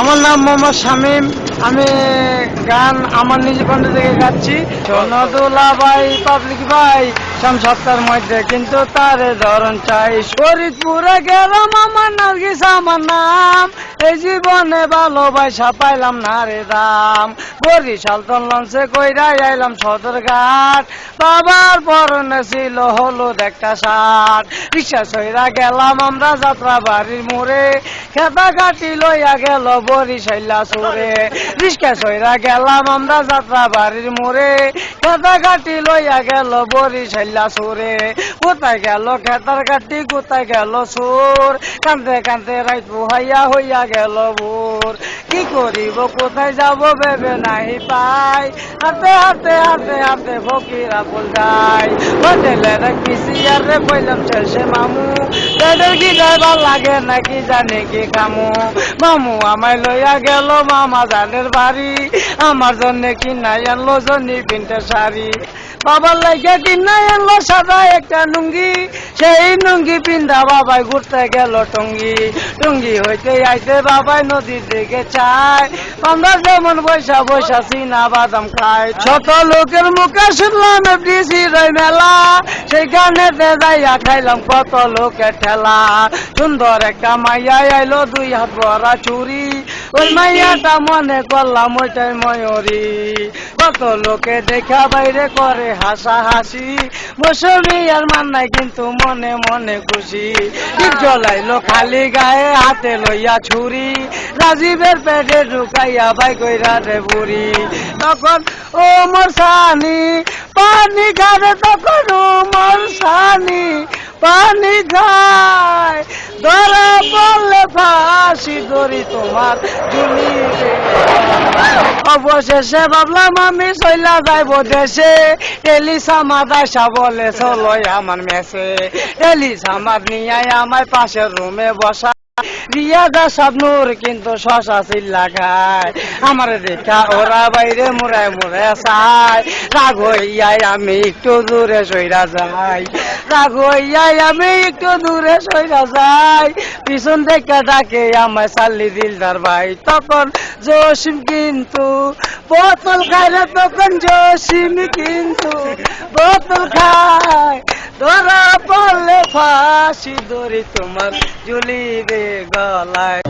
আমার নাম মোহাম্মদ শামীম। আমি গান আমার নিজ কণ্ঠ থেকে গাচ্ছি। সোনদুলা ভাই পাবলিক ভাই সপ্তাহের মধ্যে কিন্তু তারে ধরন চাই। ফরিদপুরে গেলাম আমার নার্গিস আমার নাম, এই জীবনে ভালোবাসা পাইলাম না রে দাম। বরিশাল তো লঞ্চে কইরা আইলাম সদরঘাট, বাবার পরনে ছিল হলুদ একটা শার্ট। রিক্সা সইরা গেলাম আমরা যাত্রা বাড়ির মোড়ে, খেতা কাটি লইয়া গেল বরিশাইলা সুরে। রিক্সা সইরা গেলাম আমরা যাত্রা বাড়ির মোড়ে, খেতা কাটি লইয়া গেল বরিশাইলা সুরে। কোথায় গেল খেতার কাটি, কোথায় গেল সুর, কান্দে কান্দে রাইত বুহাইয়া হইয়া গেল ভোর। কি করিব কোথায় যাব ভেবে নাই পাই, হাতে হাতে হাতে হাতে ফকিরা ফুল যায়। হোটেলের পিসিয়ার রে কইলাম শেষে মামু, পেটের কি ড্রাইভার লাগে নাকি জানে কি কামু। মামু আমায় লইয়া গেল মামা জানের বাড়ি, আমার জন্য কিনাই আনলো জনি প্রিন্টের শাড়ি। বাবার লাগে কিনাই আনলো সাদা একটা লুঙ্গি, সেই লুঙ্গি পিন্ধা বাবাই ঘুরতে গেল টঙ্গি। টঙ্গি হইতে আইতে বাবাই নদীর দিকে চায়, আমরা যেমন বৈশা বৈশা চিনা বাদাম খায়। ছোট লোকের মুখে শুনলাম এফডিসির মেলা, সেখানে যাইয়া খাইলাম কত লোকের ঠেলা। সুন্দর একটা মাইয়া আইলো দুই হাত ভরা চুরি, ওই মাইয়াটা মনে করলাম ওইটাই ময়ূরী। কত লোকে দেখা বাইরে করে হাসা হাসি, মৌসুমী আর মান্নাই কিন্তু মনে মনে খুশি। জ্বলাইলো খালি গায়ে হাতে লইয়া ছুরি, রাজীবের পেটে ঢুকাইয়া বাই কইরা রে বুড়ি। তখন ও মোর সানি পানি খাবে, তখন ও মোর সানি পানি খায়। ধরা পড়লে ফাঁসি ধরি তোমার ঝুলিতে। অবশেষে ভাবলাম আমি চইলা যাইব দেশে, এলিসামাদ আইসা বলে চলো আমার মেসে। এলিসামাদ নিয়ে আমায় পাশের রুমে বসা, রিয়াদা স্বপ্নুর কিন্তু শশা চিল্লা খায়। আমার দেখা ওরা বাইরে মুড়ায় মুড়ে চায়, রাগ হইয়াই আমি একটু দূরে সইরা যাই। রাগ হইয়াই আমি একটু দূরে সইরা যাই, পিছন থেকে ডাকে আমায় সাল্লি দিলদার ভাই। তখন জসিম কিন্তু বোতল খায় রে, তখন জসিম কিন্তু বোতল খায়। ধরা পড়লে ফাঁসি ধরি তোমার ঝুলিবে গলায়।